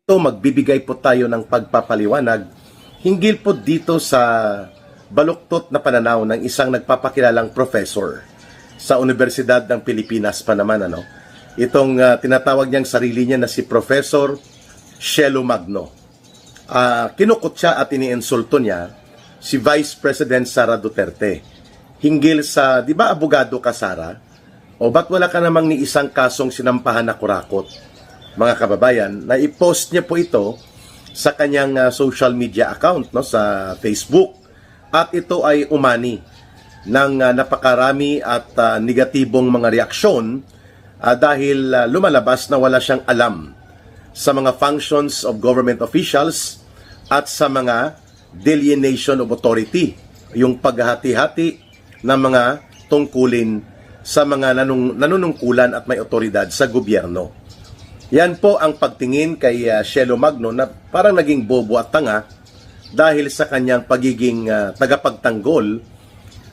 Ito, magbibigay po tayo ng pagpapaliwanag hinggil po dito sa baluktot na pananaw ng isang nagpapakilalang professor sa Universidad ng Pilipinas pa naman. Itong tinatawag niyang sarili niya na si Professor Shelo Magno. Kinukot siya at iniinsulto niya si Vice President Sara Duterte hinggil sa, di ba abogado ka Sara? O ba't wala ka namang ni isang kasong sinampahan na kurakot? Mga kababayan, na i-post niya po ito sa kanyang social media account sa Facebook. At ito ay umani ng napakarami at negatibong mga reaksyon dahil lumalabas na wala siyang alam sa mga functions of government officials at sa mga delineation of authority, yung paghahati-hati ng mga tungkulin sa mga nanunungkulan at may otoridad sa gobyerno. Yan po ang pagtingin kay Shelo Magno na parang naging bobo at tanga dahil sa kanyang pagiging tagapagtanggol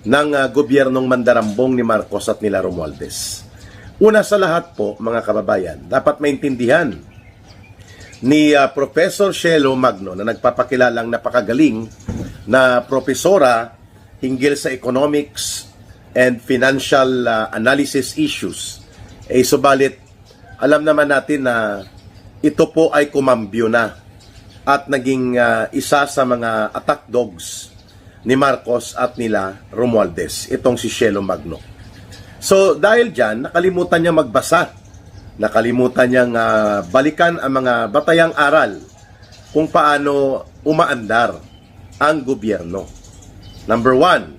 ng gobyernong mandarambong ni Marcos at nila Romualdez. Una sa lahat po, mga kababayan, dapat maintindihan ni Professor Shelo Magno na nagpapakilalang napakagaling na propesora hinggil sa economics and financial analysis issues. Subalit, alam naman natin na ito po ay kumambyo na at naging isa sa mga attack dogs ni Marcos at nila Romualdez, itong si Shelo Magno. So dahil dyan, nakalimutan niya magbasa, nakalimutan niyang balikan ang mga batayang aral kung paano umaandar ang gobyerno. Number one,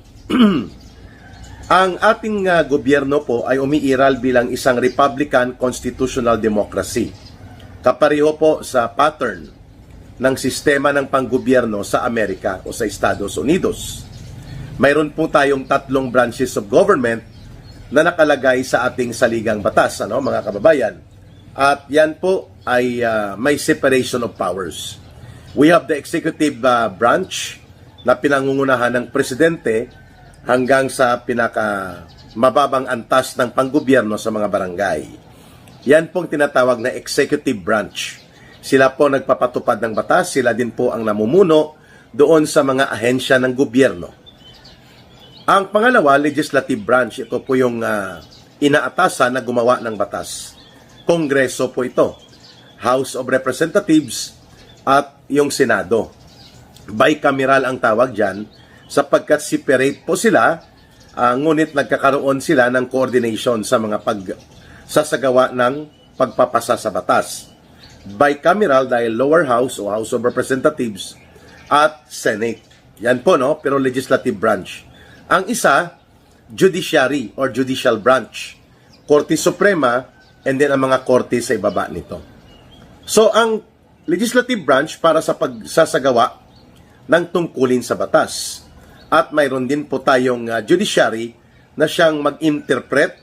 ang ating gobyerno po ay umiiral bilang isang Republican Constitutional Democracy. Kapareho po sa pattern ng sistema ng panggobyerno sa Amerika o sa Estados Unidos. Mayroon po tayong 3 branches of government na nakalagay sa ating saligang batas, mga kababayan. At yan po ay may separation of powers. We have the executive branch na pinangungunahan ng presidente hanggang sa pinaka mababang antas ng panggobyerno sa mga barangay. Yan pong tinatawag na executive branch. Sila po nagpapatupad ng batas, sila din po ang namumuno doon sa mga ahensya ng gobyerno. Ang pangalawa, legislative branch, ito po yung inaatasan na gumawa ng batas. Kongreso po ito, House of Representatives at yung Senado. Bicameral ang tawag dyan, sapagkat separate po sila, ngunit nagkakaroon sila ng coordination sa mga pagsasagawa ng pagpapasa sa batas. Bicameral dahil lower house o House of Representatives at Senate. Yan po, pero legislative branch. Ang isa, judiciary or judicial branch. Korte Suprema and then ang mga korte sa ibaba nito. So, ang legislative branch para sa pagsasagawa ng tungkulin sa batas. At mayroon din po tayong judiciary na siyang mag-interpret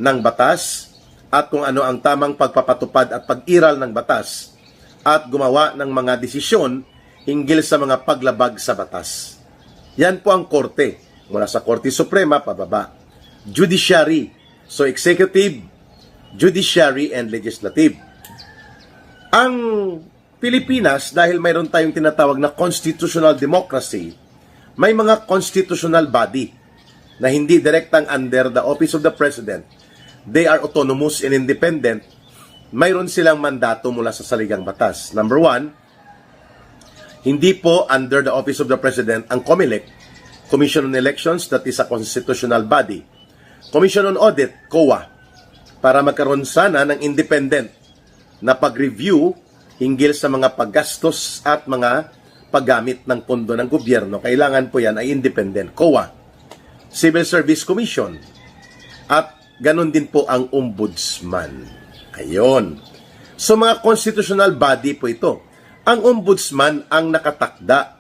ng batas at kung ano ang tamang pagpapatupad at pag-iral ng batas at gumawa ng mga desisyon hinggil sa mga paglabag sa batas. Yan po ang korte, mula sa Korte Suprema pababa. Judiciary, so executive, judiciary, and legislative. Ang Pilipinas, dahil mayroon tayong tinatawag na constitutional democracy, may mga constitutional body na hindi direktang under the office of the president. They are autonomous and independent. Mayroon silang mandato mula sa saligang batas. Number one, hindi po under the office of the president ang COMELEC, Commission on Elections, that is a constitutional body. Commission on Audit, COA, para magkaroon sana ng independent na pag-review hinggil sa mga paggastos at mga paggamit ng pondo ng gobyerno. Kailangan po yan ay independent. COA, Civil Service Commission, at ganun din po ang Ombudsman. Ayon. So mga constitutional body po ito. Ang Ombudsman ang nakatakda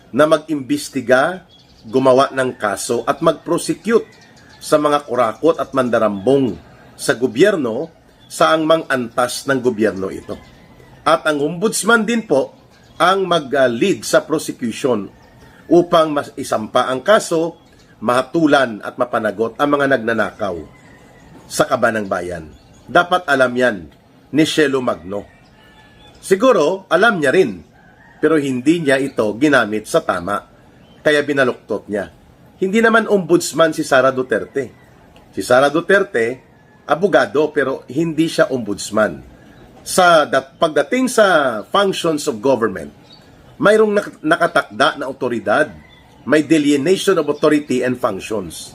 na mag-imbestiga, gumawa ng kaso at mag-prosecute sa mga kurakot at mandarambong sa gobyerno saang mang-antas ng gobyerno ito. At ang Ombudsman din po ang mag-lead sa prosecution upang isampa ang kaso, mahatulan at mapanagot ang mga nagnanakaw sa kaban ng bayan. Dapat alam yan ni Shelo Magno. Siguro, alam niya rin, pero hindi niya ito ginamit sa tama. Kaya binaluktot niya. Hindi naman ombudsman si Sara Duterte. Si Sara Duterte, abogado, pero hindi siya ombudsman. Pagdating sa functions of government, mayroong nakatakda na otoridad. May delineation of authority and functions.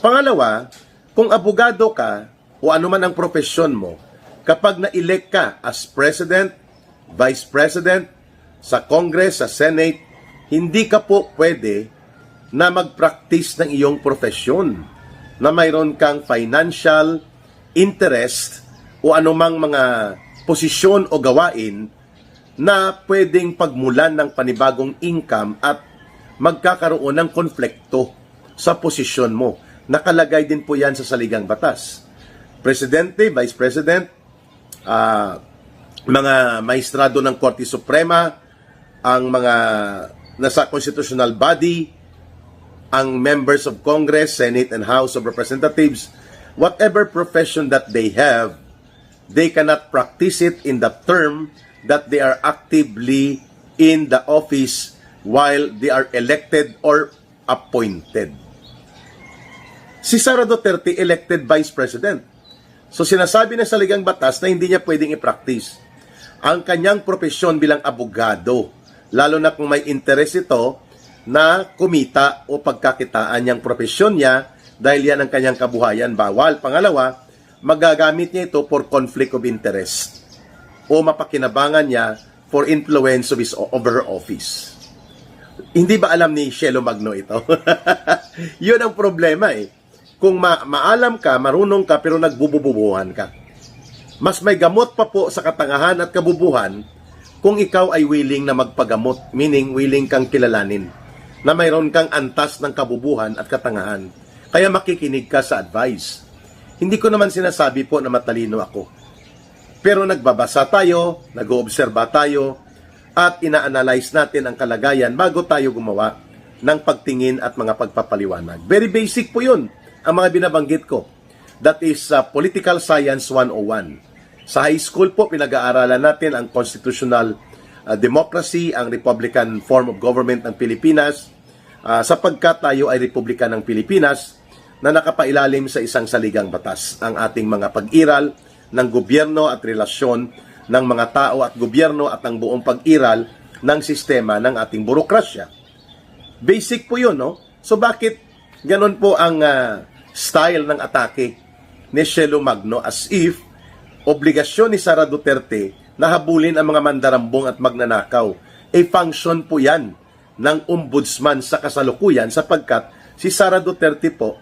Pangalawa, kung abogado ka o anuman ang profesyon mo, kapag na-elect ka as president, vice president, sa Congress, sa Senate, hindi ka po pwede na mag-practice ng iyong profesyon na mayroon kang financial interest o anumang mga posisyon o gawain na pwedeng pagmulan ng panibagong income at magkakaroon ng konflikto sa posisyon mo. Nakalagay din po yan sa saligang batas. Presidente, Vice President, mga maestrado ng Korte Suprema, ang mga nasa constitutional body, ang members of Congress, Senate, and House of Representatives, whatever profession that they have, they cannot practice it in the term that they are actively in the office while they are elected or appointed. Si Sara Duterte elected Vice President. So sinasabi na sa saligang batas na hindi niya pwedeng i-practice ang kanyang propesyon bilang abogado, lalo na kung may interest ito na kumita o pagkakitaan niyang propesyon niya dahil yan ang kanyang kabuhayan. Bawal. Pangalawa, magagamit niya ito for conflict of interest o mapakinabangan niya for influence of her office. Hindi ba alam ni Shelo Magno ito? Yun ang problema eh. Kung maalam ka, marunong ka, pero nagbubububuhan ka. Mas may gamot pa po sa katangahan at kabubuhan kung ikaw ay willing na magpagamot, meaning willing kang kilalanin, na mayroon kang antas ng kabubuhan at katangahan. Kaya makikinig ka sa advice. Hindi ko naman sinasabi po na matalino ako. Pero nagbabasa tayo, nag-oobserba tayo, at ina-analyze natin ang kalagayan bago tayo gumawa ng pagtingin at mga pagpapaliwanag. Very basic po yun, ang mga binabanggit ko. That is Political Science 101. Sa high school po, pinag-aaralan natin ang constitutional democracy, ang Republican form of government ng Pilipinas, sapagkat tayo ay Republika ng Pilipinas na nakapailalim sa isang saligang batas. Ang ating mga pag-iral ng gobyerno at relasyon ng mga tao at gobyerno at ang buong pag-iral ng sistema ng ating burokrasya. Basic po yun, no? So bakit ganon po ang style ng atake ni Shelo Magno as if obligasyon ni Sara Duterte na habulin ang mga mandarambong at magnanakaw? Function po yan ng ombudsman sa kasalukuyan sapagkat si Sara Duterte po,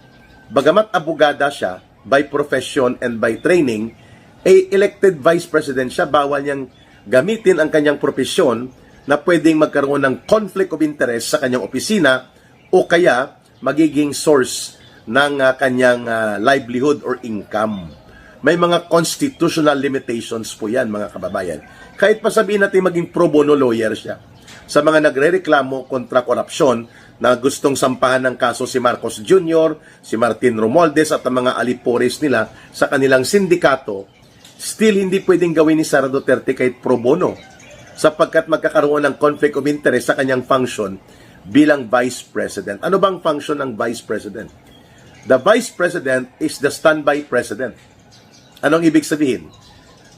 bagamat abogada siya by profession and by training, elected vice president siya. Bawal niyang gamitin ang kanyang propesyon na pwedeng magkaroon ng conflict of interest sa kanyang opisina o kaya magiging source ng kanyang livelihood or income. May mga constitutional limitations po yan, mga kababayan. Kahit pa sabihin natin maging pro bono lawyer siya. Sa mga nagrereklamo kontra korupsyon na gustong sampahan ng kaso si Marcos Jr., si Martin Romualdez at ang mga alipores nila sa kanilang sindikato, still hindi pwedeng gawin ni Sara Duterte kahit pro bono sapagkat magkakaroon ng conflict of interest sa kanyang function bilang Vice President. Ano bang function ng Vice President? The Vice President is the standby President. Anong ibig sabihin?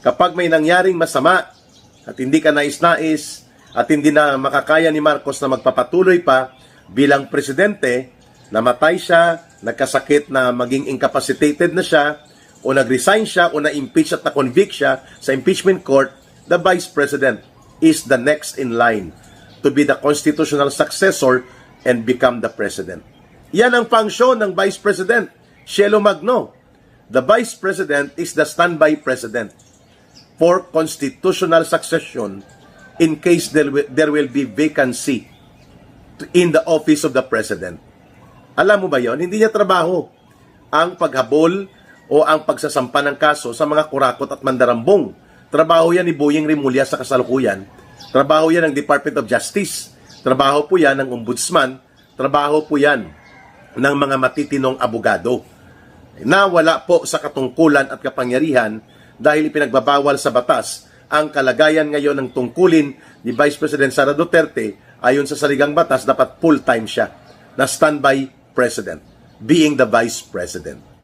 Kapag may nangyaring masama at hindi ka nais-nais at hindi na makakaya ni Marcos na magpapatuloy pa bilang Presidente, namatay siya, nagkasakit na maging incapacitated na siya, o nag-resign siya, o na-impeach at na-convict siya sa impeachment court, the Vice President is the next in line to be the constitutional successor and become the President. Yan ang function ng Vice President, Shelo Magno. The Vice President is the standby President for constitutional succession in case there will be vacancy in the office of the President. Alam mo ba yon? Hindi niya trabaho ang paghabol o ang pagsasampa ng kaso sa mga kurakot at mandarambong. Trabaho yan ni Boying Rimulya sa kasalukuyan. Trabaho yan ng Department of Justice. Trabaho po yan ng Ombudsman. Trabaho po yan ng mga matitinong abogado na wala po sa katungkulan at kapangyarihan dahil ipinagbabawal sa batas ang kalagayan ngayon ng tungkulin ni Vice President Sara Duterte, ayon sa saligang batas, dapat full-time siya na standby president, being the Vice President.